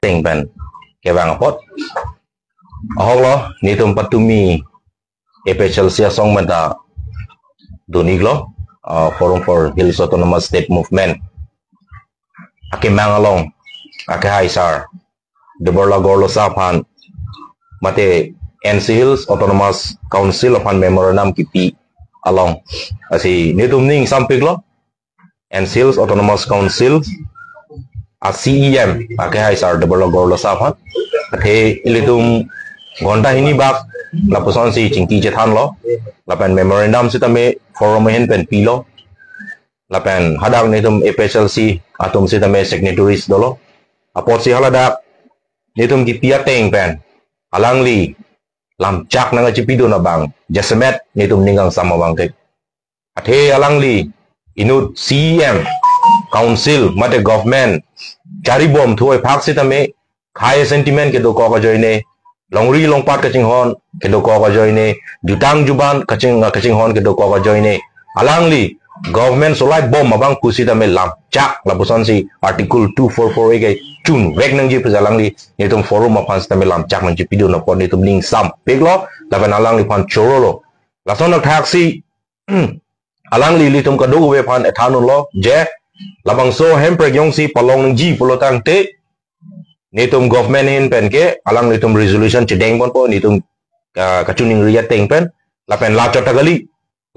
ting pen ke bang pot ahok lo ni tum patumi epechel song mata dunig lo Forum for Hills Autonomous State Movement ake mangalong ake haisar de borla gorlo sapan mate NC Hills Autonomous Council of Memorandum kipi along asi nitum ning sampik lo NC Hills Autonomous Council a CEM ake haisar de borla gorlo sapan ate ilitum gonta hini bak lapuson si chingki chethan lo lapan memorandum sitame forum hen pen pilo lapan hadang nitum FSLC atum sitame signatories dolo apot si halada nitum kipiya teng pen alangli lam chak nanga chipido na bang jasemet nitum ningang sama bangke athe alangli inut CEM council mate government cari bom thuai phak sitame khai sentiment ke do ko ka joine longri longpat kaching hon ke do ko ka joine jutang juban kaching hon ke do ko ka joine alangli government solai bom mabang kusita me lam chak lapusan si article 244 ke chun wek nang ji alangli nitum forum apan sta me lam chak nang ji pidu na pon nitum ning sam peglo laban alangli pan chorolo lason nak taxi alangli litum ka do we pan ethanun lo je labang so hempre yong si palong nang ji polotang te nitum government in pen ke alang nitum resolution cedeng pon po nitum kacuning riya teng pen lapen la chotagali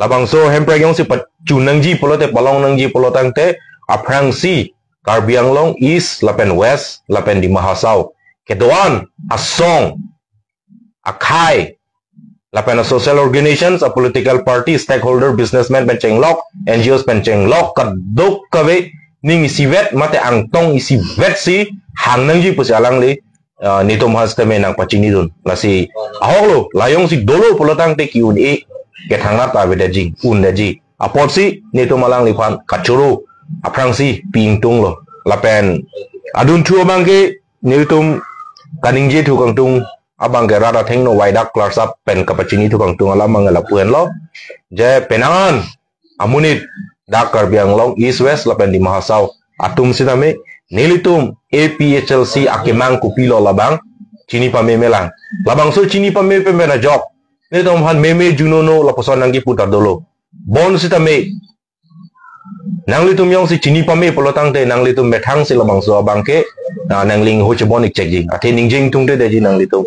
labang so hempre yong si pacunang ji polote palong nang ji polotang te aprang si Karbi Anglong East lapen West lapen di Mahasau kedoan asong akai lapen a social organizations a political party stakeholder businessmen penceng lok NGOs penceng lok kadok kawe ning isi vet mate angtong isi vet si hang nang ji pusi alang li nitum has teme nang pacini dun lasi ahok lo layong si dolo polotang te kiun e ke thangna ta beda ji un da ji apot si nitum alang li phan kachuru aprang si ping tung lo lapen adun chu bangke nitum kaning ji thu kang tung abang ge rada theng no waidak klarsa pen kapacini thu kang tung ala mang la puen lo je penangan amunit dak Karbi Anglong East West lapen di Mahasau atum sitame nilitum APHLC akemang kupilo labang chini pa memelang labang so chini pa meme na job nitum han meme junono laposon nanggi putar dolo bon sitame nanglitum yong si chini pa me polotang te nanglitum methang si labang so abangke nangling ho chebon ik chekji ate ningjing tung de ji nanglitum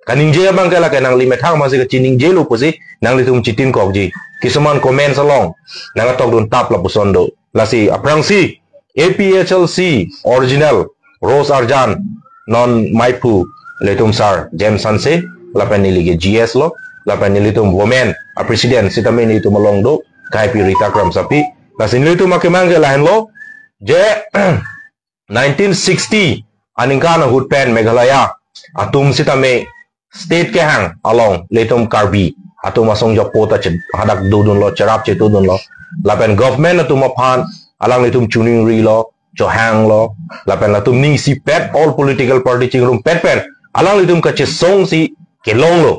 kaning je abang kala kanang li methang ma si chining je lo pusi nanglitum chitin kokji kisuman comment salong nangatok dun tap lapuson do lasi aprang si APHLC original Rose Arjan non Maipu letum sar James Sanse lapan nilige GS lo lapan nilitum women a president sitame nilitum along do kai pi Rita Kram sapi lasin nilitum makemang lahan lo je 1960 aningkana hutpen Meghalaya atum sitame state ke hang along letum Karbi atum asong jopota hadak dudun lo cerap cetudun lo lapan government atum aphan alang litum chuning ri lo johang lo lapen latum ning si pet all political party chingrum pet pen alang litum kache song si kelong lo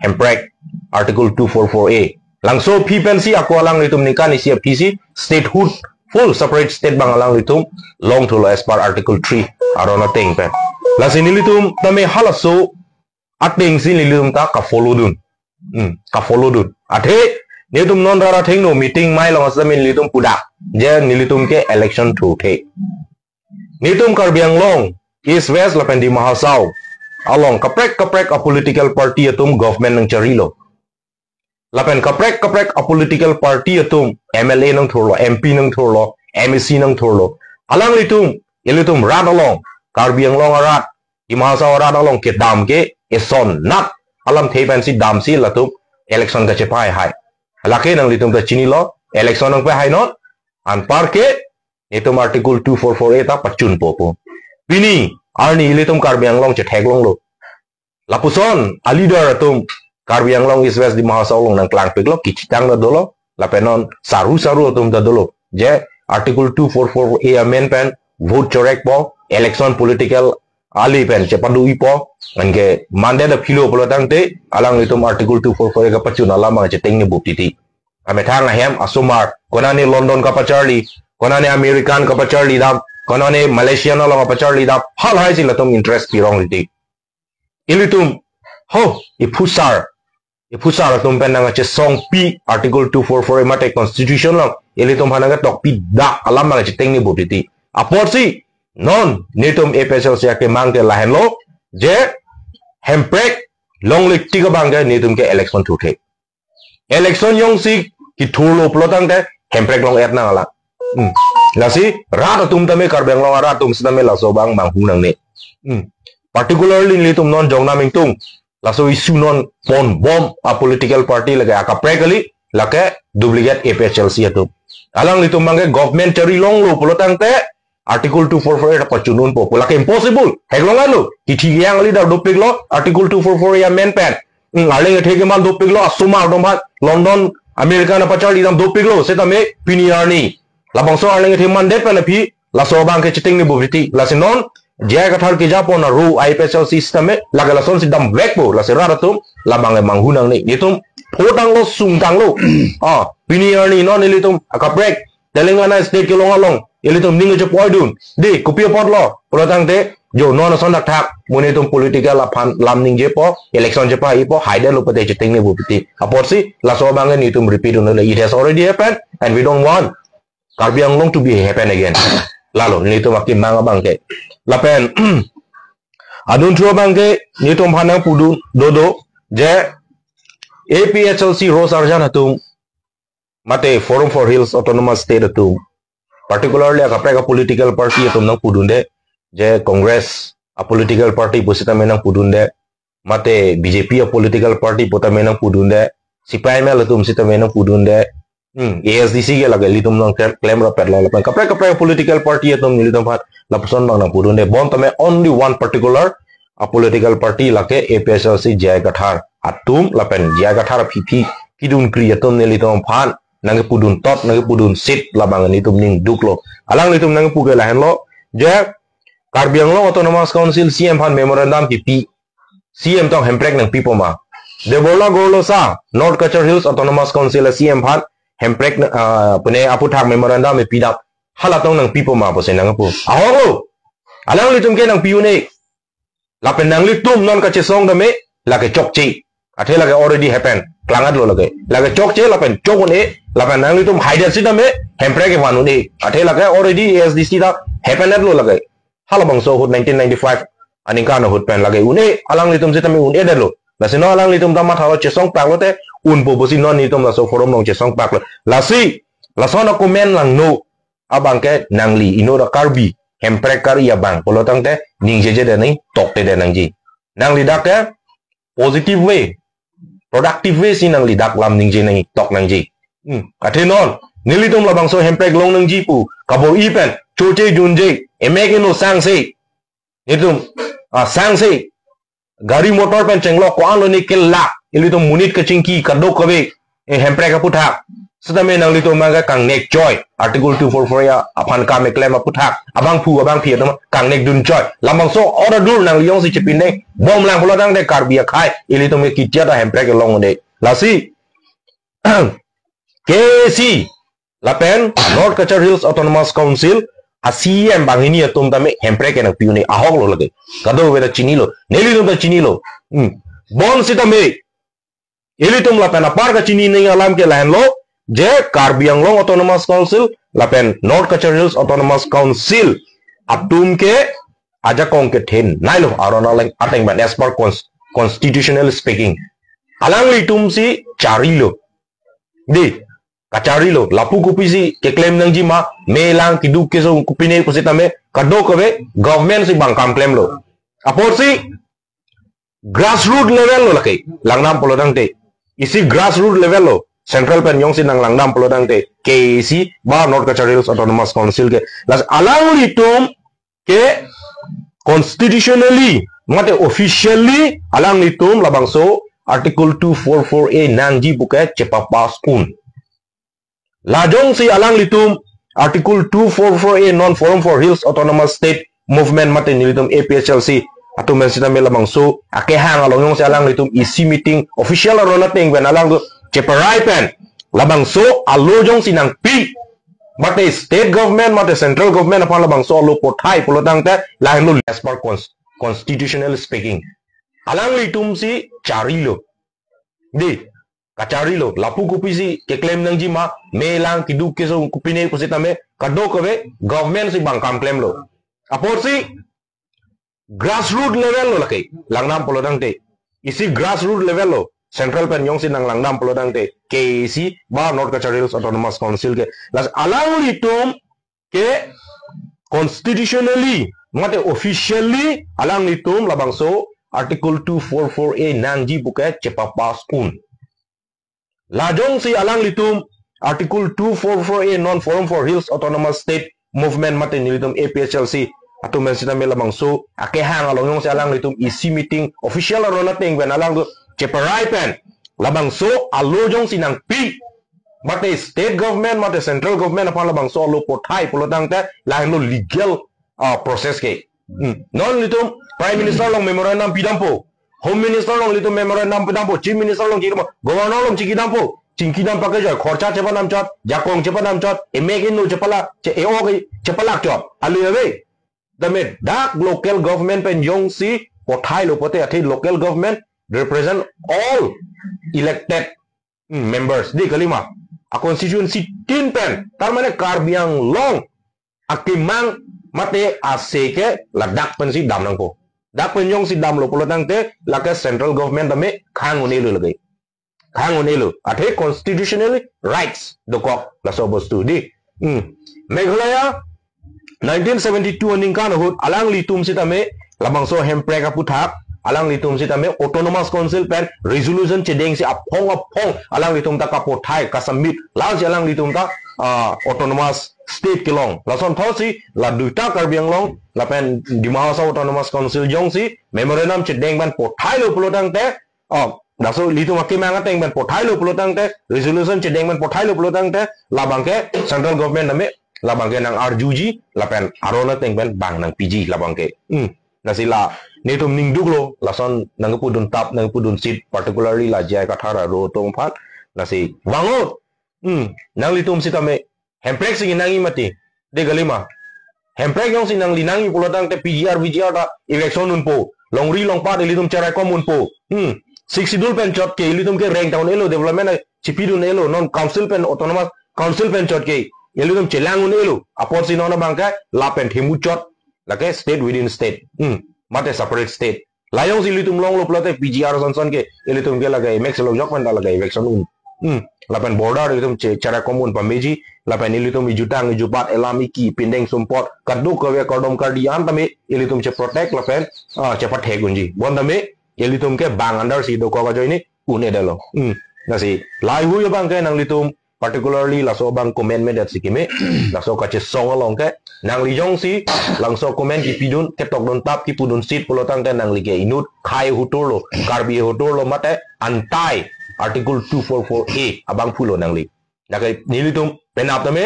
emprek article 244A langso pipen si aku alang litum nikani si PC statehood full separate state bang alang litum long to lo as per article 3 arona teng pen lasin litum tame halaso ateng si litum ta ka follow dun athe nitum non rara theng no meeting mai long asamin litum pudak je nilitum ke election thu the nitum Karbi Anglong East West lapen di Mahasau along kaprek a political party atum government nang charilo lapen kaprek a political party atum MLA nang thurlo MP nang thurlo MEC nang thurlo alang litum rat along Karbi Anglong arat di Mahasau arat along ke dam ke eson nat alam thepan si dam si latum election ka chepai hai laki nang litum ta chini lo election nang pe hai not an parke nitum article 244A ta pachun popo pini arni litum Karbi Anglong che theglong lo lapuson a leader atum Karbi Anglong East West di Mahasau long nang klang peglo kichitang na dolo lapenon saru atum da dolo je article 244A amen pen vote chorek po election political ali pen chepadu ipo nangke mande da philo polotang te alang litum article 244 ka pachun alama che teng ni buptiti ame thang hem asumar konani London ka pacharli konani American ka pacharli dam kono ne Malaysia no long apachar lida hal hai sila tum interest ki wrong liti ilitum ho ipusar tum penanga che song p article 244 mate constitution long ilitum hananga tok pi da alam ma che tengni bobiti aporsi non netum epsl sia ke mangke lahen lo je hemprek long lik tiga bangga netum ke election thuthe election yong si ki thulo plotang te hemprek long et na ala lasi rata tum tame karbeng long ara tum sitame la so bang bang hunang ne particularly netum non jong naming tung laso isu non pon bom a political party lage akaprekali lake duplicate ephlc atu alang litum mangge government chari long lo plotang te article 244 apa chunun po lake impossible heglong alu kithi yang ali da duplik lo article 244 ya men pen aling thege mal duplik lo asuma domba london america na pachali dam duplik lo setame piniarni labang so aling the mandate pen phi laso bang ke chiting ni boviti lasinon jaya kathar ke japo na ru ipsl system me laga lason sidam vekbo lasira ratum labang le manghunang ni nitum photang lo sungtang lo piniarni non ilitum akabrek telangana state ke long ilitum ningo je poidun di kupia pot lo protang te jo non son dak thak munitum political aphan lam ning je po election je pa ipo haide lo pate chiting ni boviti aporsi laso bang ni tum repeat on it has already happened and we don't want Karbi Anglong to be happen again. Lalu ni tu makin manga bangke. Lapen adun tua bangke ni tu mpanang pudu dodo je APHLC Rose Arjan hatung mate Forum for Hills Autonomous State hatung particularly akapreka political party hatung nang pudunde je Congress a political party posita menang pudunde mate BJP a political party pota menang pudunde CPIML hatung sita menang pudunde ASDC ke lagi litum nang claim rapet la lapan kapre political party atom litum phat lapson bang nang pudun de bon tame only one particular a political party lake APSLC jaya gathar atum lapen jaya gathar phi kidun kri atom ne litum phan nang pudun tot nang pudun sit labang litum ning duklo alang litum nang puge lahen lo je Karbiang lo autonomous council CM phan memorandum ki pi CM tong hemprek nang pipoma de bola golo sa North Kachar Hills autonomous council CM phan hemprek pune aputhak memorandum me pidap halatong nang pipo ma po senang po aholo alang litum ke nang piune lapen nang litum non ka chesong da me lage chokchi athe lage already happen klangat lo lage chokche lapen chokone lapen nang litum haida sida me hemprek ke wanu ni athe lage already ASDC da happen lo lage halabang so 1995 aning kana hut pen lage une alang litum sita me une dalo lasino alang litum da mathalo chesong paklote un po bosi non nitum la so forum nong chesong pak lasi lasona komen lang no abang ke nangli ino da karbi hemprek kar ya bang polotang te ning je de nai tok te de nang ji nangli dak ke positive way productive way si nangli dak lam ning je nai tok nang ji athe non nilitum la bang so hemprek long nang ji pu kabo ipen choche junje emeke no sang se nitum sang se gari motor pen chenglo ko an lo ni kella ilitum munit ka chingki kadok kabe hemprek ka puthak Setame nang lito maga kang nek joy article 244 ya apan ka me claim aputhak abang phu abang phi no kang nek dun joy lamang so order dur nang liong si chipine bom lang pula dang de karbia khai ili to me kitia da hemprek long de lasi KC lapen North Kachar Hills Autonomous Council ACM bang ini atum tame hemprek nang piune ahok lo lage kado weda chinilo neli dum da chinilo bom sitame ili tum lapen apar ka chini ning alam ke lan lo je Karbiang Long Autonomous Council lapen North Kachar Hills Autonomous Council atum ke aja kong ke ten nailo arona leng ateng ban as per constitutional speaking alang litum si charilo di kacharilo lapu kupi si ke claim nang jima melang kiduk ke so kupine kusita me kado kobe government si bang kam claim lo apor si grassroots level lo lakai langnam polodang te isi grassroots level lo Central pen yong sinang langnam pelodang te KC ba North Kachar Hills Autonomous Council ke las alang litum ke constitutionally mate officially alang litum labang so article 244A nangji buka cepa paskun lajong si alang litum article 244A non forum for hills autonomous state movement mate nilitum APHLC atau mensita melabang so akehang along yong si alang litum isi meeting official aronating ben alang ceperai pen labang so alojong sinang pi mate state government mate central government apa labang so lo pothai polotang te lain lo as per constitutional speaking alang li tum si cari lo di kacari lo lapu kupi si ke claim nang jima melang kidu ke so kupine ko sitame kado kave government si bang kam claim lo apor si grassroots level lo lakai langnam polotang te isi grassroots level lo central pen yong sin nang langnam polodang te KAC ba North Kachar Hills Autonomous Council ke las alang litum ke constitutionally mate officially alang litum labang so article 244A nangji buka cepa pas un lajong si alang litum article 244A non forum for Hills Autonomous State Movement mate nilitum APHLC atau mensita me labang so akehang along yong si alang litum isi meeting official arona ting ben alang do ceparai pen labang so alojong sinang pi mate state government mate central government apa labang so lo pothai polotang te lain lo legal process ke non litum prime minister long memorandum pidampo home minister long litum memorandum pidampo chief minister long kirmo governor long chikidampo chingkidam pakai joy khorcha cepa nam chot jakong cepa nam chot emegin no cepala ce eo ke cepala chot alu ave dame dak local government pen yong si pothai lo pote athi local government represent all elected members di kelima a constituency 10 pen tar mane Karbiang long akimang mate aseke ladak pen si dam nang po dak pen yong si dam lo polotang te laka central government dame khang unelu lagai khang unelu athe constitutional rights dokok la sobostu di Meghalaya 1972 ningkan hut alang litum sitame labang so hemprek aputhak alang litum si tame autonomous council pen resolution cedeng si apong alang litum ta kapothai kasambit lang si alang litum ta autonomous state kilong lason thosi la duita Karbiang long la pen di mahasa autonomous council jong si memorandum cedeng ban pothai lo polotang te daso litum akimang ateng ban pothai lo polotang te resolution cedeng ban pothai lo polotang te la bangke central government name la bangke nang arjuji la pen arona teng ban bang nang piji la bangke nasila netum ning duglo lason nang pudun tap nang pudun sit particularly la jai kathara ro tong phat nasi wangot nang litum sitame hemprek sing nangi mati de galima hemprek yong sinang linangi pulotang te PGR VGR da election un po longri long pa de litum charai komun po siksidul pen chot ke litum ke rank down elo development chipidun elo non council pen autonomous council pen chot ke litum chelangun elo apor sinona bangka la pen thimu chot lake state within state mate separate state layong si litum long lo plate PGR son ke litum ke lagai max lo jok panda lagai election lapan border litum cara komun pameji lapan litum ijutang ijupat elamiki pindeng sumpot kadu ke kodom kardian tame litum che protect lapan cepat hegunji bon tame litum ke bang under si do ko ga ini une dalo nasi lai hu yo bang ke nang litum particularly laso bang comment dat sikime laso ka che song long ke nang li jong si langso comment ki pidun ketok don tap ki pudun sit polotang ke nang li ke inut khai huturlo Karbi huturlo mate antai article 244A abang pulo nang li nakai nilitum penap tame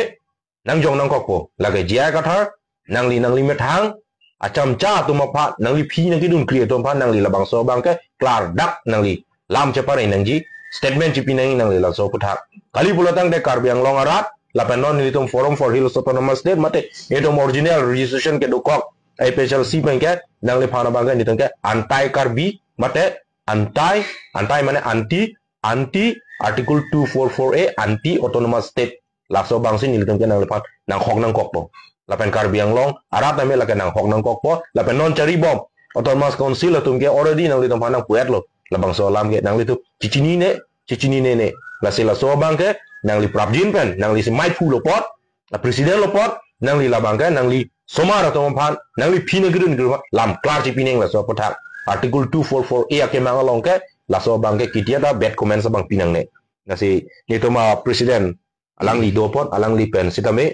nang jong nang kokpo lagai jia kathar nang li methang acham cha tumapha nang li phi nang ki dun create tom pha nang li labang so bang ke klar dak nang li lam che pare nang ji statement chipi nang li la so puthak kali polotang de Karbiang long arat lapan non nilitum forum for Hills Autonomous State mate itu original registration ke dokok APHLC pengke nang le phana bangga ni tengke anti Karbi mate anti mane anti article 244A anti autonomous state lakso bangsin ni tengke nang le phan nang hok nang kokpo lapan Karbiang long arat ame lakan nang hok nang kokpo lapan non cari bom autonomous council tumke already nang le tom phanang puet lo labang so lam ke nang le tu cicini ne la sila so bangke nang li prabjin pen nang li si mai pu lo pot la presiden lo pot nang li labang ke nang li somara to phan nang li phine gidun gidun lam klar chi pineng la so pothak article 244A ke mang long ke la so bangke kitia da bad comment sa bang pinang ne nasi ni to ma presiden alang li do pot alang li pen sitame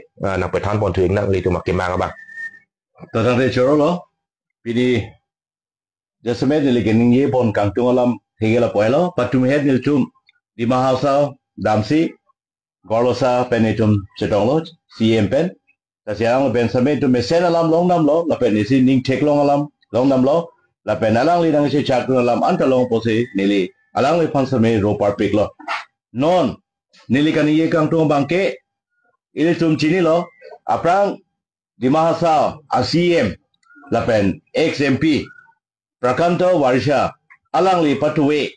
nang pethan pon thuing nang li to ma ke mang ba to tang de choro lo pidi jasme de le gening ye pon kang tu alam hegela poelo patum head nil tum di mahasa damsi golosa penetum cetonglo CM pen tasiang ben same tu mesen alam long nam lo la pen isi ning tek long alam long nam lo la pen alang li dang se chatu alam anta long pose nili alang li fan same ro par pek lo non nili kan ye kang tu bangke ini tum cini lo aprang di mahasiswa ACM lapen XMP Prakanto Warisha alang li patuwe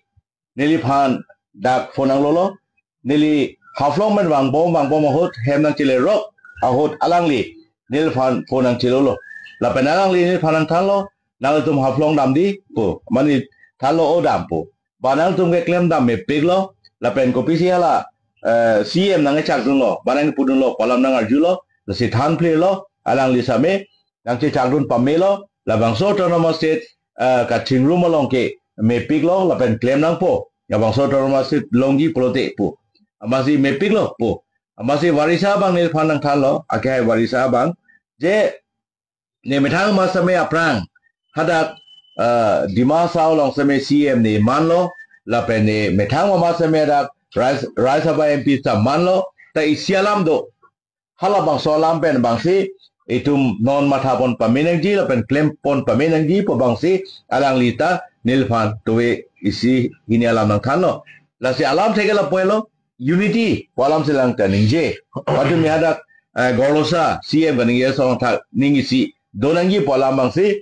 nili phan dak fonang lolo nili haflong man bang bom mahut hemnang chile rok ahut alang li nil phan fonang chilolo lapen alang li nil phanang thalo nang tum haflong dam di po mani thalo o dam po banang tum ke klem dam me piglo lapen kopi siala CM nang chak dun lo banang pudun lo kolam nang arjulo la si than ple lo alang li same nang che chak dun pamelo la bang so autonomous state ka ting room along ke me piglo la pen claim nang po ya bang so autonomous state longi prote po amasi me piglo po amasi warisa bang nil phan nang than lo akai warisa bang je ne methang ma same aprang hadak dima sao long same CM ni manlo la pen ne methang ma same dak Rajya Sabha MP sa manlo ta isialam do halabang solam pen bangsi itum non mathapon pamenang ji la pen claim pon pamenang ji po bangsi alang lita nilfan towe isi ini alam nang thano la si alam thegela poelo unity walam silang taningje padu mi hadak golosa CM ganing yesong tha ningisi donangi polam bangsi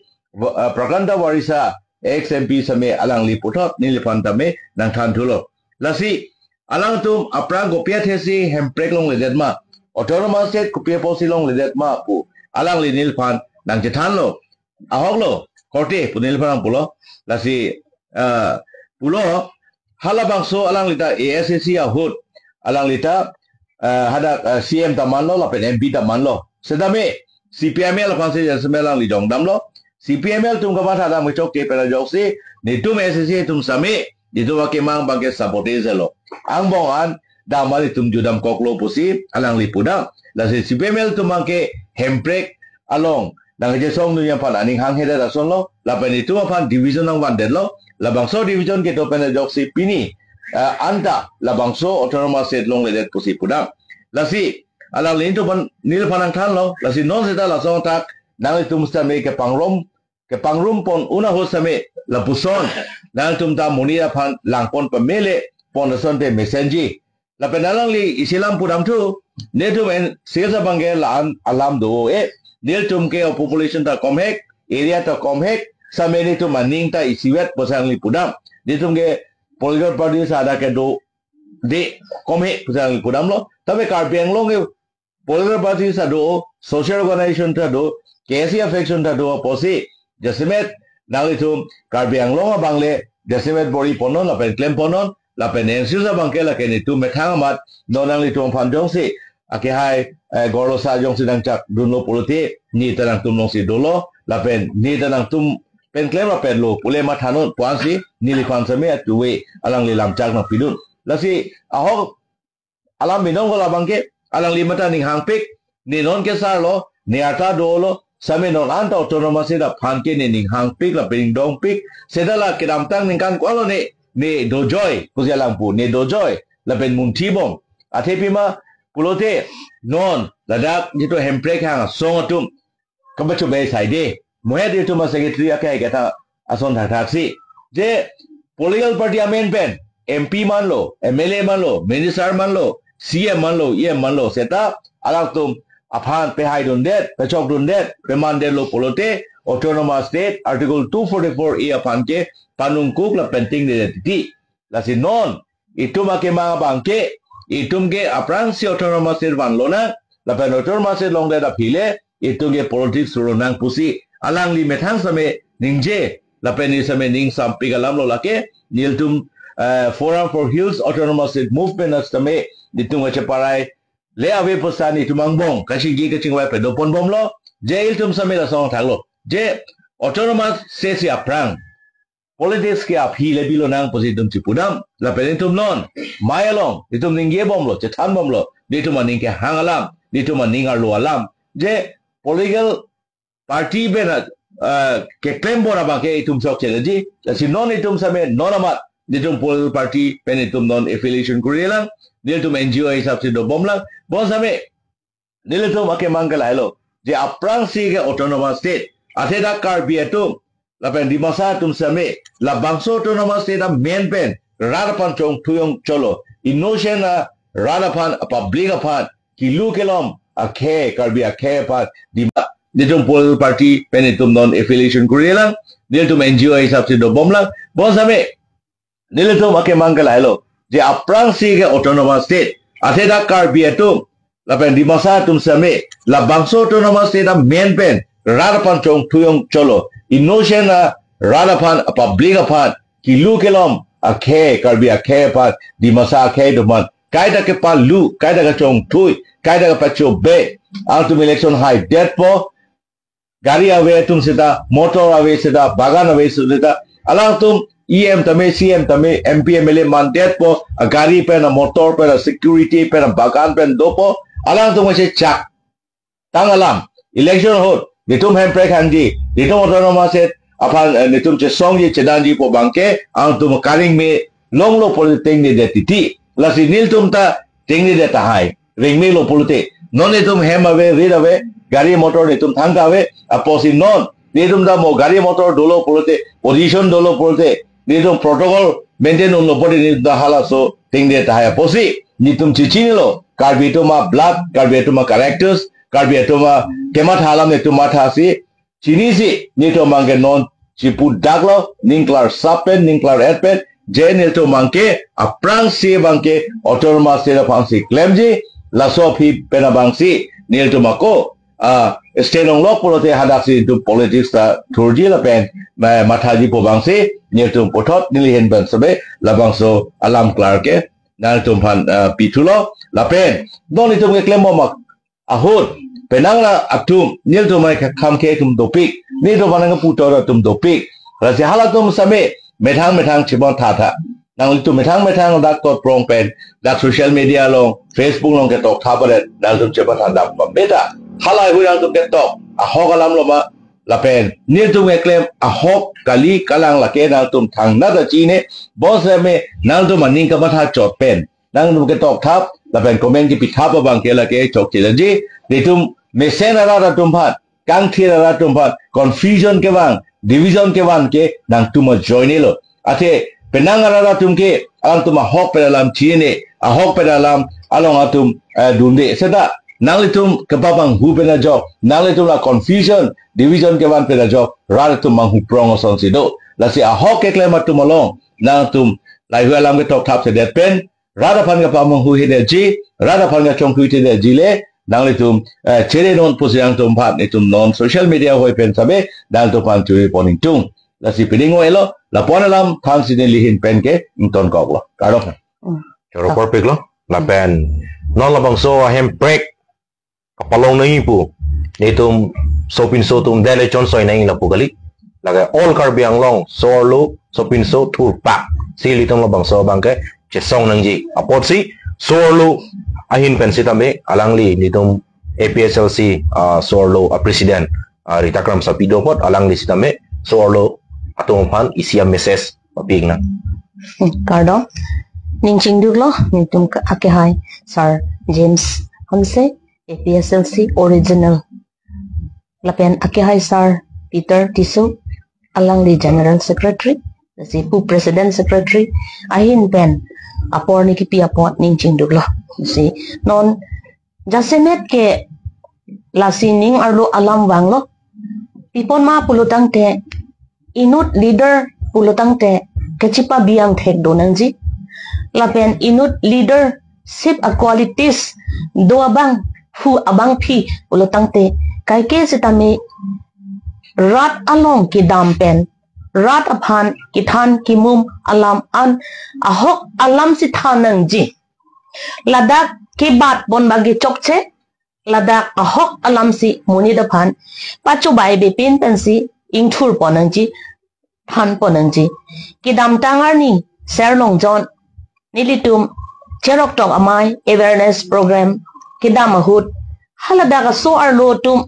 prakanda warisa XMP same alang li puthot nilfan tame nang than thulo la si alang tum aprang gopia thesi hemprek long ledet ma autonomous state kopia posi long ledet ma pu alang li nil phan nang jethan lo ahok lo korte punil phan pulo lasi pulo halabang so alang lita ASAC ahut alang lita hada CM taman lo lapen MP taman lo sedame CPML phan se jasmelang li jong dam lo CPML tum ka batha dam chok ke pera jok se ni tum ASAC tum same itu wakimang bangke sabotage lo ang bongan damali tum judam koklo pusi alang lipudam lasi CPML tumangke hemprek along nang je song nu yang pan aning hang heda da son lo lapen itu pan division nang wan den lo labang so division ke to pen jok si pini anta labang so autonomous state long ledet pusi pudam lasi alang lin tu pan nil panang than lo lasi non seta la song tak nang itu musta me ke pangrum pon una ho same la puson nang tum ta monia phan langpon pamele pon sonte messenger la penalang li isilam pudam tu ne tu men sesa bange la alam do nil tum ke population ta komhek area ta komhek same ni tu maning ta isiwet posang li pudam ni tum ke political party sa ada ke do de komhek posang li pudam lo tabe karpiang lo ke political party sa do social organization ta do KC affection ta do posi jasimet nang itu karbiang longa bangle jasimet bori ponon la pen claim ponon la pen ensusa bangkela ke ni tu methang mat nonang itu panjong si ake hai gorosa jong sidang cak dunlo puluti ni tanang tum long si dolo la pen ni tanang tum pen claim la pen lo pule mat hanun puan si ni li fan same atuwe alang li lam cak na pidun la si ahok alam binong la bangke alang li mata ning hangpik ni non ke sar lo ni ata dolo same non anta autonomous da phanke ne ning hang pik la ping dong pik sedala kedam tang ning kan kwalo ne dojoy kuzialang pu ne dojoy la pen mun thibom athepi ma pulote non ladak jitu hemprek hang song tum kambachu be saide mohe de tu ma secretary akai gata ason thaksi je political party amen pen MP man lo MLA man lo minister man lo CM man lo EM man lo seta alak tum aphan pe hai dun det pe chok dun det pe man de lo polote autonomous state article 244 e aphan ke panung kuk la penting de ti la si non itu make ma bangke itum ke aprang si autonomous state van lona la pen autonomous state long de da phile itu ke politics ro nang pusi alang li methang same ningje la pen ni same ning sam pigalam lo lake niltum forum for hills autonomous state movement as tame ditung ache parai le ave posani tumangbong kaching gi kaching wa pedo pon bom lo je iltum samela song thalo je autonomous se si aprang politics ke aphi le bilo nang positum chipudam la pelentum non mayalong itum ningye bom lo chethan bom lo ditum maning ke hangalam ditum maning arlo alam je political party bena ke claim bora ba ke itum sok cheleji si non itum same non amat ditum political party penitum non affiliation kurilang ditum NGO hisab se do bom lang bon same ditum ake mangkal halo je aprang si ke autonomous state atheda kar bietum la pen di masa tum same la bangso autonomous state main pen radapan chong tuyong cholo innocent radapan public apan kilu kelom akhe karbi akhe pat di nitum political party penitum non affiliation kurilang nitum NGO hisab se do bomlang bon same nitum ake mangkal ailo je aprang si ke autonomous state ateda karbi etum lapen di masa tum same la bangso autonomous state a main pen radapan chong tuyong cholo innocent radapan public apan kilu kelom akhe karbi akhe pat di masa akhe duman kaida ke palu kaida ke chong tui kaida ke pacho be altum election high death po gari awe tum sida motor awe sida bagan awe sida alang tum EM tame CM tame MP MLA man death po gari pe na motor pe na security pe na bagan pe dopo alang tum se chak tang alam election hot nitum hempre khanji nitum autonomous set apan nitum che song ye chedanji po bangke ang tum karing me long lo politing ni de titi lasi nil tum ta ting ni de ta hai ring me lo politik non nitum hem awe read awe gari motor nitum thangka awe aposi non nitum da mo gari motor dolo politik position dolo politik nitum protocol maintain on lo podi ni da hala so ting de ta hai aposi nitum chichini lo karbi to ma blood karbi to ma characters karbi to ma kemat halam nitum ma thasi chini si nitum mangke non chipu daglo ningklar sapen ningklar etpen Jenil to mangke aprang si bangke autonomous state pangsi claimji laso phi pena bangsi nil to mako state ong lok polote hadaksi to politics ta thurji la pen mathaji po bangsi nil to pothot nilihen ban sabe labangso alam clarke nal to phan pitulo la pen don to ke claim mak ahut penang la atum nil to mai khamke tum dopik ni to banang putor tum dopik rasi halatum same metang chibon thata nang litu metang dak ko prong pen dak social media long Facebook long ke tok thabare dal tum chibon thada beta halai hu dal tum ke tok a hogalam lo ma la pen ni tum ke claim a hok kali kalang la ke dal tum thang na da chi ne boss me nang tum maning ka batha chot pen nang tum ke tok thap la pen comment ki pitha pa bang ke la ke chok chi ji ni tum mesen ara tum phat kang thira ra tum phat confusion ke bang division ke wan ke nang tuma join lo ate penang ara tum ke ang tuma hok pedalam chine a hok pedalam along atum dunde seda nang litum ke babang hu pena job nang litum la confusion division ke wan pena job ra tum mang hu prong son sido la si a hok ke klema tum along nang tum lai hu alam ke tok thap se det pen ra da phan ke pamang hu he de ji ra da phan ke chong ku te de ji le nang litum chere non posiang tum phat nitum non social media hoi pen sabe dal to pan chui poning tung la si pilingo elo la ponalam thang sin lihin pen ke ton kok lo karo choro perfect lo la pen non la bang so hem break kapalong na ipu nitum sopin so tum dele chon soi na la pugali la all karbiang long so lo sopin so tur pak sili tum la bang so bang ke chesong nang ji apot si so lo ahin pensitame alangli nitum APSLC sorlo president ritakram sa pidopot alangli sitame sorlo atong pan isiam meses paping na kardo ningching duglo nitum ake hai sir James Hamse APSLC original lapen ake hai sir Peter Tiso alangli general secretary si pu president secretary ahin pen apor ni kipi apot ningching duglo si non jasemet ke lasining arlo alam wanglo pipon ma pulutang te inut leader pulutang te kechipa biang thek donangji lapen inut leader sip a qualities do abang fu abang phi pulutang te kai ke sitame rat along ki dampen rat aphan ki than ki mum alam an ahok alam si thanang ji ladak ke bat bon bagi chokche ladak ahok alam si muni da phan pachu bai be pin pensi ingthur ponang ji than ponang ji ki dam tangar ni serlong jon nilitum cherok tok amai awareness program ki dam hut halada ka so arlo tum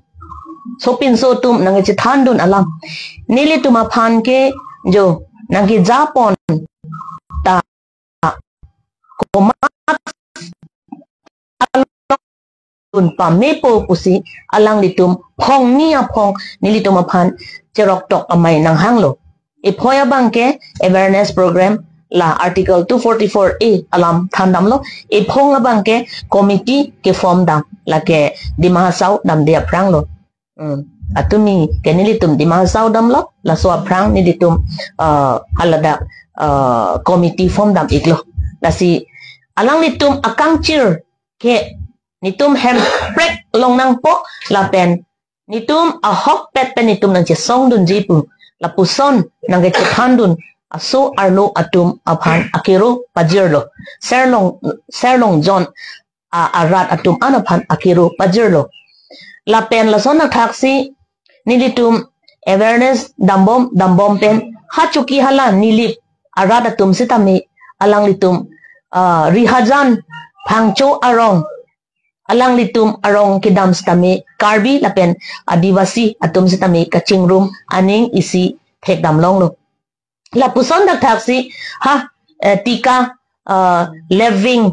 sopin so tum nang chi than dun alam nilitum aphan ke jo nang ki japon ta koma un pamepo pusi alang litum phong nia phong nilitum aphan cherok tok amai nang hanglo e phoya bangke awareness program la article 244A alam thandam lo e phong abang ke committee ke form dam la ke di mahasau dam dia prang lo atumi ke nilitum di mahasau dam lo la so prang nilitum halada committee form dam iklo la si alang litum akang chir ke nitum hem prek long nang po la pen nitum a hok pet pen nitum nang che song dun jipu la puson nang ke thandun aso arlo atum aphan akiro pajirlo serlong john arat atum anaphan akiro pajirlo la pen la sona thaksi nilitum awareness dambom pen hachuki hala nilip arat atum sitami alang litum rihajan phangcho arong alang litum arong kidam stami karbi la pen adivasi atum sitami kaching room aning isi thek dam long lo la puson dak taksi ha tika living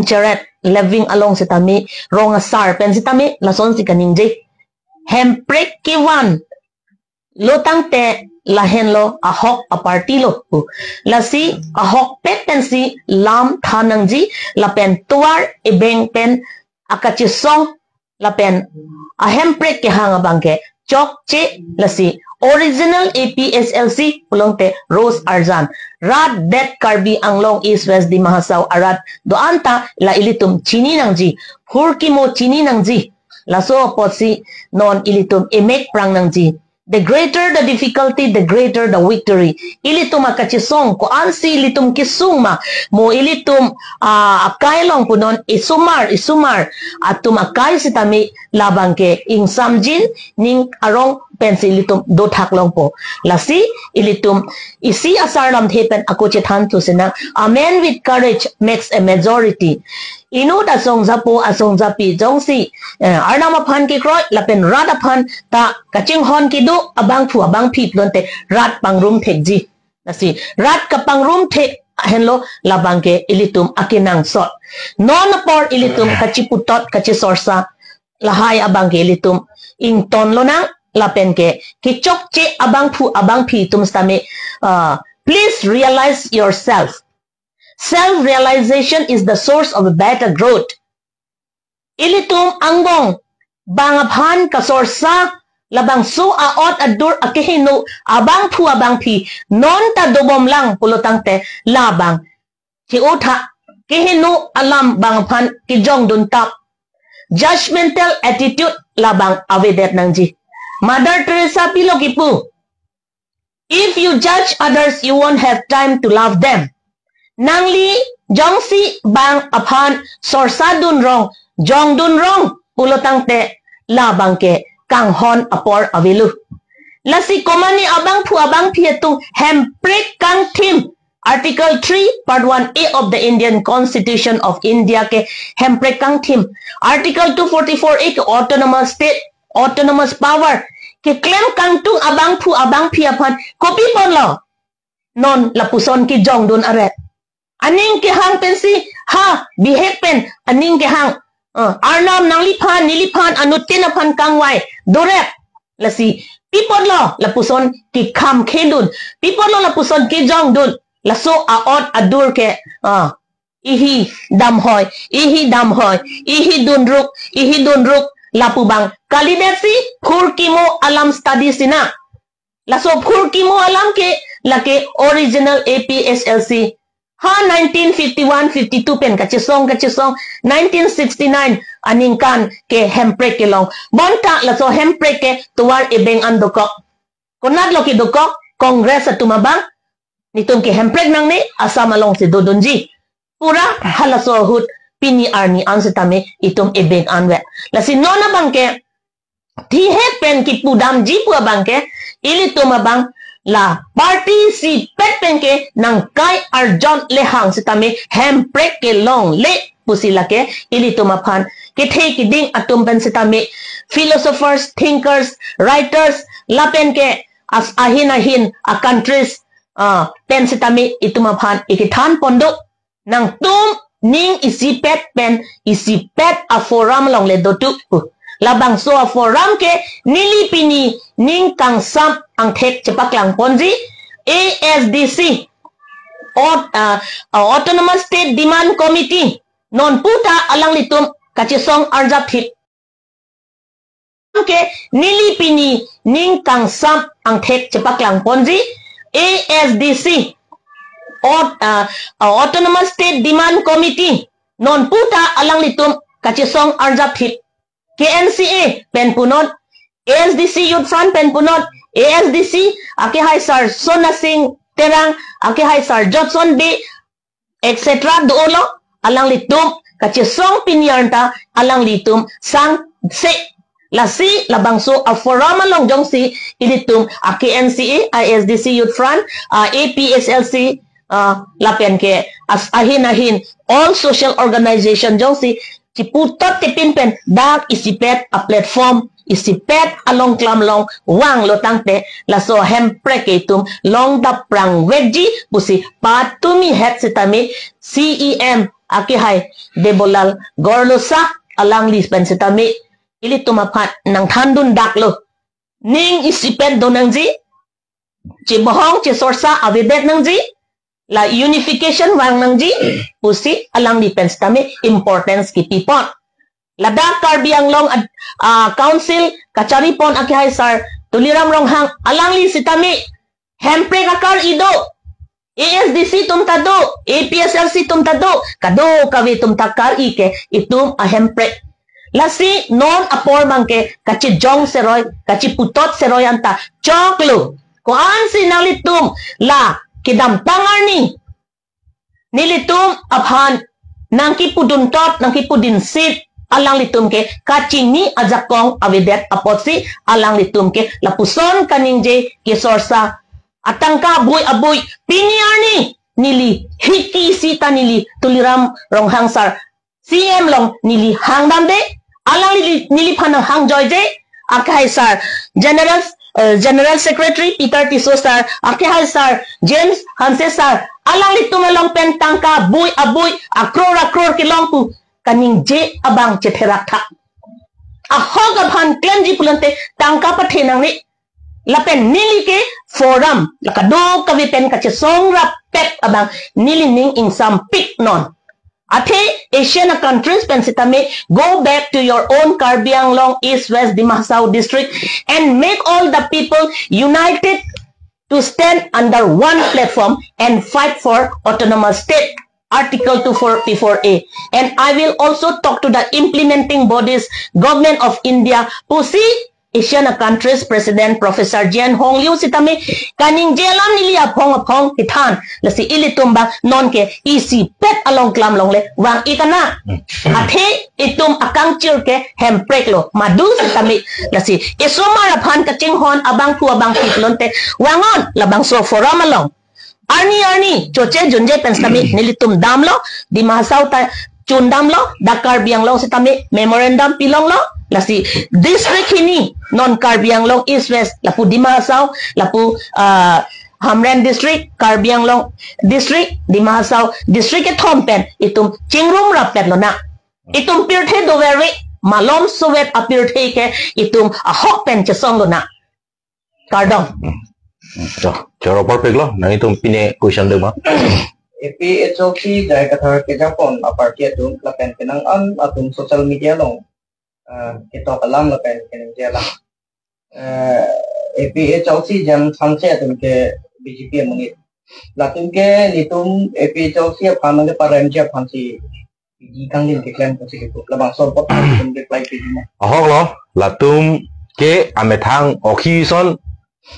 cheret living along sitami rong asar pen sitami la son si kaning je hemprek kiwan lotang te la hen lo ahok a party lo la si ahok pet pen si lam thanang ji la pen tuar e beng pen akachi song la pen a hemprek ke hanga bangke chok che la si original APSLC pulongte Rose Arzan Rad Det Karbi Anglong East West di Mahasau Arat doanta la ilitum chini nangji hurki mo chini nangji la so potsi non ilitum emek prang nangji the greater the difficulty the greater the victory ilitum akachisong ko ansi ilitum kisuma mo ilitum akailong punon isumar atum akay sitami labang ke ing samjin ning arong pensilitum do thaklong po lasi ilitum isi asarlam thepen ako chethan tu sina a man with courage makes a majority inu da song zapo asong zapi jongsi arnama phan ki kroi lapen rada phan ta kaching hon ki do abang phu abang phit lonte rat pangrum thekji lasi rat ka pangrum thek henlo labangke ilitum akinang sot non por ilitum kachiputot kachisorsa lahai abangke ilitum ing ton lonang lapen ke kichok che abang phu abang phi tum stame please realize yourself. Self-realization is the source of better growth. Ilitum angbong bangaphan kasorsa labang su aot adur akihinu abang phu abang phi non ta dobom lang pulotang te labang ki utha kihinu alam bangaphan kijong dun tap judgmental attitude labang avedet nangji Mother Teresa Pilokipu if you judge others you won't have time to love them nangli jongsi bang aphan sorsa dun rong jong dun rong pulotang te labang ke kang hon apor avilu lasi komani abang phu abang phietung hemprek kang thim article 3 part 1a of the Indian Constitution of India ke hemprek kang thim article 244a ke autonomous state autonomous power ke claim kang tung abang phu abang phiaphan copy ponlo non lapuson ki jong dun aret aning ke hang pensi ha bihek pen aning ke hang arnam nangliphan niliphan anutin aphan kangwai dorek lasi pipon lo lapuson ki kham khendun pipon lo lapuson ki jong dun laso aot adur ke ihi dam hoy ihi dun ruk lapubang kalidesi phurkimo alam study sina laso phurkimo alam ke lake original APSLC ha 1951-52 pen kachisong 1969 aningkan ke hemprek ke long bonta laso hemprek ke tuwar ibeng andokok konat loki dokok kongres atumabang nitum ke hemprek nang ni asam along si dodonji pura halaso hut pini arni ansitame itum ibeng anwe lasi nona bangke thi het pen ki pudam ji pu bangke ili tumabang la party si pet penke nang kai arjon lehang sitame hemprek ke long le pusila ke ili tumaphan ke the ki ding atum pen sitame philosophers thinkers writers lapen ke as ahin a countries pen sitame itumaphan ikithan pondok nang tum ning isi pet pen isi pet a forum long le dotu labang so a forum ke nilipini ning kang sam ang thek chepaklang ponji ASDC Autonomous State Demand Committee non puta alang litum kachisong arjap hit ke nili pini ning kang sam ang thek chepaklang ponji ASDC Autonomous State Demand Committee non puta alang litum kachisong arjap hit KNCA penpunot ASDC Youth Front penpunot ASDC ake hai sar Sona Singh Terang ake hai sar Johnson B etc. doolo alang litum kachisong pinyarta alang litum sang se lasi labangso a forum along jong si ilitum a KNCA ISDC Youth Front APSLC lapen ke as ahin all social organization jong si ciputot tipin pen dak isipet a platform isipet along klamlong wang lotang te laso hempre ketum long da prang weji pusi patumi het sitami CEM aki hai debolal gorlosa alang lispen sitami ili tumapat nang thandun daklo ning isipet donangji cibohong cisorsa avidet nangji la unification wang nangji pusi alang depends kami importance ki pipon Ladakh Karbi Anglong Council Kacharipon Akihay Sar Tuliram Ronghang Alangli Sitami Hempre Kakar Ido ASDC Tumtado APSLC Tumtado Kado Kavi Tumtakar Ike Itum Ahempre Lasi non apor mangke Kachi Jong Seroy Kachi Putot Seroy Anta Choklo Kuan sinalitum La Kidam Tangarni Nilitum Abhan Nangki Puduntot Nangki Pudinsit alang litum ke kacini ajakong avidet apotsi alang litum ke lapuson kaningje kisorsa atangka boy aboy piniarni nili hiki sita nili tuliram ronghang sar CM long nili hangdam de alang nili phanang hang joyje akai sar General Secretary Peter Tiso sar akai sar James Hanse sar alang litum long pen tangka boy aboy akror kilong pu kaning je abang cetherak thak ahog abhan klenji pulante tangka pathenang ni lapen nili ke forum lakado kavipen kache songra pet abang nili ning in some pick non ate Asian countries pensitame go back to your own Karbi Anglong East West Dimahsau district and make all the people united to stand under one platform and fight for autonomous state Article 244A. And I will also talk to the implementing bodies, Government of India, Pusi, Asian countries, President Professor Jian Hong Liu Sitame, Kaning Jelam Nilia Pong Hitan, Lasi Ilitumba, Nonke, Isi, Pet along Klam Longle, Wang Ikana, Ate, Itum Akang Chirke, Hempreklo, Madu Sitame, Lasi, Isoma Rapan Kaching Hon, Abang Tu Abang Kiplonte, Wangon, Labang So Forum along. Arni choche junje penstami nilitum damlo di Mahasau ta chundamlo Dakar Bianglong sitami memorandum pilong lo lasi district ini non Karbianglong East West lapu di Mahasau lapu Hamren district Karbianglong district di Mahasau district Thompen itum chingrum rapet lo na itum pirthe doveri malom suwet apirthe ke itum ahok pen chesong lo na kardong Cara perfect loh, nah itu pine question deh mah. APHOC jai kathar ke japon aparti atum lapen kenang atum social media long kita kalam lapen kenang jela APHOC jam samse atum ke BJP munit latum ke litum APHOC apamang ke paranjia phansi di kangin ke klan pasi ke labang sorbot atum reply ke dina Ahok loh, latum ke amethang okison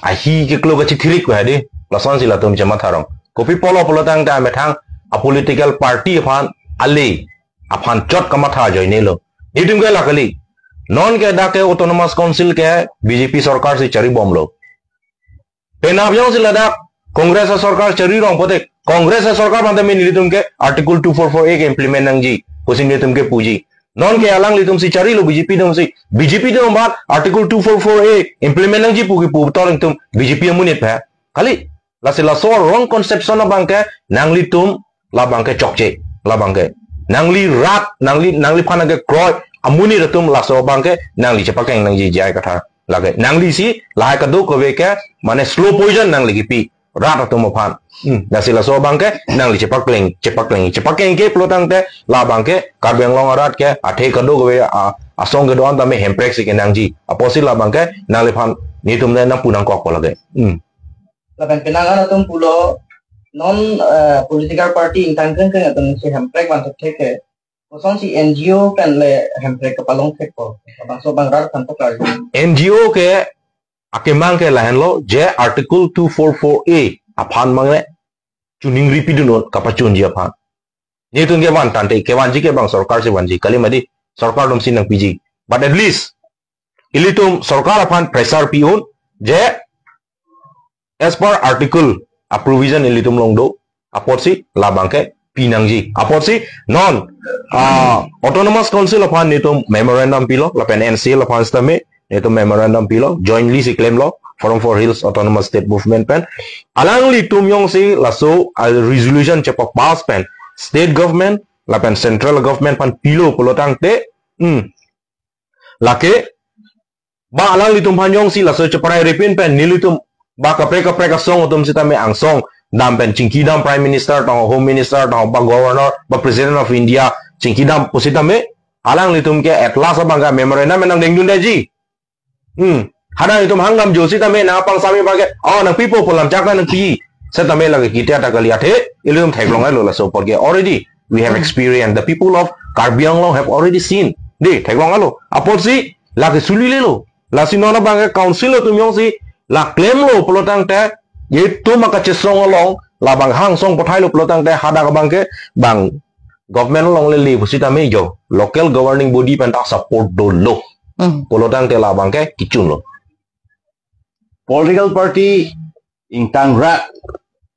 ahi ke klo gachi thirik ba de lason sila tum jama tharong kopi polo tang ta methang a political party aphan ale aphan chot kama tha joine lo nitum ke lakali non ke da ke autonomous council ke BJP sarkar se chari bom lo penab jong sila da congress sarkar chari rong pote congress sarkar bande me nitum ke article 244A ke implement nangji pusin nitum ke puji non ke alang litum si cari lo BJP dong bat article 244A implement nang ji pugi pu toreng tum BJP amunit pa kali la so wrong conception la bangke nang litum la bangke chokche la bangke nang li rat nang li phana ke kroy amuni ratum la so bangke nang li chapakeng nang ji jai katha lage nang li si la ka do ko ve ke mane slow poison nang li pi rat atau mapan na sila so bangke nang li cepak leng ke pelotang te la bangke karbeng long rat ke athe kado go asong ge don tame hemprek si ke nang ji aposi la bangke nang le phan ni tum ne nang punang kok lage laban penangan atum pulo non political party intang kan atum si hemprek ban theke kosong si NGO kan le hemprek kepalong theko abang so bang rat kan kar NGO ke akemang ke lahan lo je article 244A aphan mangne chuning repeat no kapachun ji aphan ni tun ke wan tante ke wan ji ke bang sarkar se wan ji kali madi sarkar dom sin nang piji but at least ilitum sarkar aphan pressure piun je as per article a provision ilitum long do apotsi labang ke pinang ji apotsi non autonomous council aphan nitum memorandum pilo lapen NC aphan stame itu memorandum pilo jointly si claim lo Forum for Hills Autonomous State Movement pen alang li tumyong si laso resolution cepak pass pen state government lapen central government pan pilo pelotang te lake ba alang li tum panyong si laso ceparai repin pen nili tum ba kapre song tum sita me ang song dam pen cingkidam prime minister tong home minister tong ba governor ba president of India cingkidam posita me alang li tum ke at last abang memorandum menang dengdun daji hada itu hanggam josi tame na pang sami pake nang pipo polam jakna nang pi sa tame lagi kita ta kali athe ilum thaglong lo la so porque already we have experienced the people of Karbi Anglong have already seen de thaglong lo aposi la ke suli le lo la sinona bang council lo tumyong si la claim lo pelotang te ye to maka chesong long la bang hang song pothai lo pelotang te hada ka bang ke bang government long le li busi tame jo local governing body pen ta support do lo pelotang te la bang ke kicun lo political party intang rak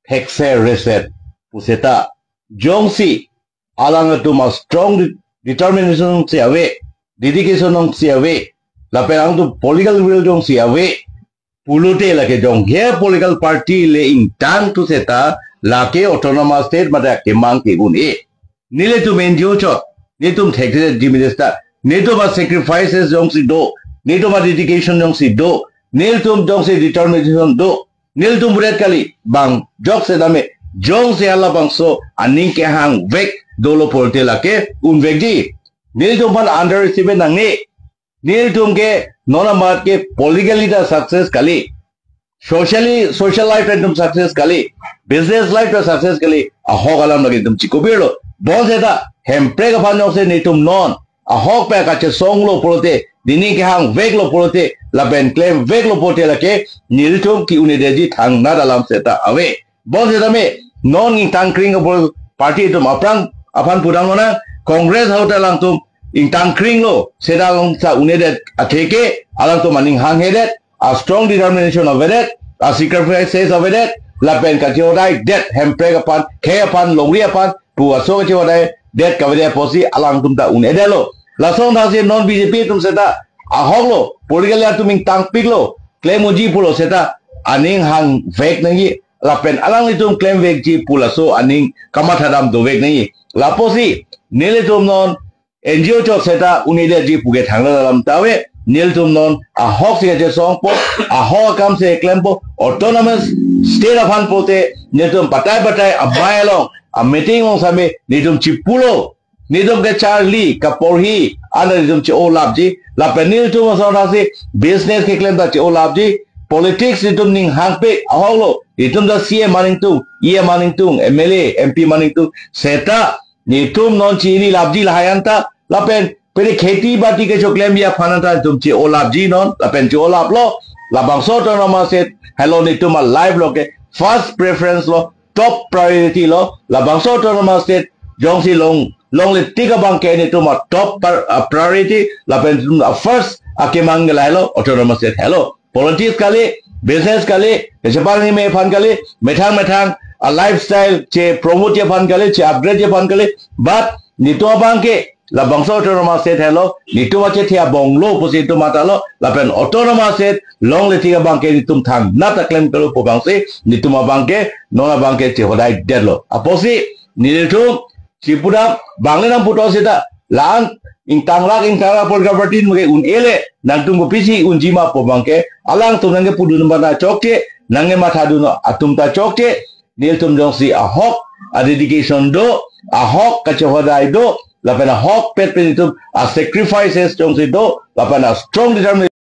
hekse reset puseta jongsi alang tu mas strong determination si awe dedication nong si awe la perang tu political will jong si awe pulute la ke jong ye political party le intang tu seta la ke autonomous state mata ke mang ke uni nile tu menjo chot ni tum thekse diminista ni tu ma sacrifices jong si do ni tu ma dedication jong si do nil tum jong se determination do nil tum buret kali bang jok se dame jong se ala bang so aning ke hang vek dolo polte la ke un vek ji nil tum pan underestimate nang ni nil tum ke nona mat ke politically da success kali social life tum success kali business life da success kali a hok alam lagi tum chiko biro bon se da hempre ka pan jong se ni tum non a hok pe ka che song lo polte dini ke hang vek lo polte la ben claim vek lo pote la ke niltum ki unedeji thang na dalam seta awe bon seta me non ing tang kring ko party tum aprang apan pudang mana congress hotel lang tum ing tang kring lo seta long sa unede atheke alang tum maning hang hedet a strong determination of it a sacrifices of it la ben ka jodai det hempre apan ke apan longri apan pu aso ke jodai det kavede posi alang tum ta unede lo la song da se non BJP tum seta ahok lo political ya tuming tangpik lo claim uji pulo seta aning hang vek nangi lapen alang litum claim vek ji pula so aning kamat hadam do vek nangi laposi nile tum non NGO chok seta unide ji puge thangla dalam tawe nil tum non ahok se je song po ahok kam se claim po autonomous state of han pote nitum patai abai long a meeting ong same nitum chipulo nidum ke Charlie kaporhi ana nidum che olabji la penil tu masona si business ke claim da che olabji politics nidum ning hangpe aholo nidum da CM maning tu MLA MP maning tu seta nidum non chi ni labji lahayanta la pen pere kheti bati ke cho claim ya phanata nidum che olabji non la pen che olab lo la bangso to no ma set hello nidum a live lo ke first preference lo top priority lo la bangso to no ma set jong si long le tiga bangke ni tu ma top priority la pen first akemang la hello autonomous state hello politics kali business kali sepal ni me fan kali methang a lifestyle che promote ye fan kali che upgrade ye fan kali but ni to bangke la bangso autonomous state hello ni tu ma che thia bonglo posi tu mata lo la pen autonomous state long le tiga bangke ni tum thang na ta claim kalo po bangse ni tu ma bangke nona bangke che hodai dead lo aposi ni tu Cipuda Bangladesh puto seta lan intangrak political party muke un ele nang tunggu pisi unjima po bangke alang tunange pudu nambana chokche nange matha du no atum ta chokte nil tum jong si a hok a dedication do a hok ka chohodai do lapena hok pet penitum a sacrifices jong si do lapena strong determination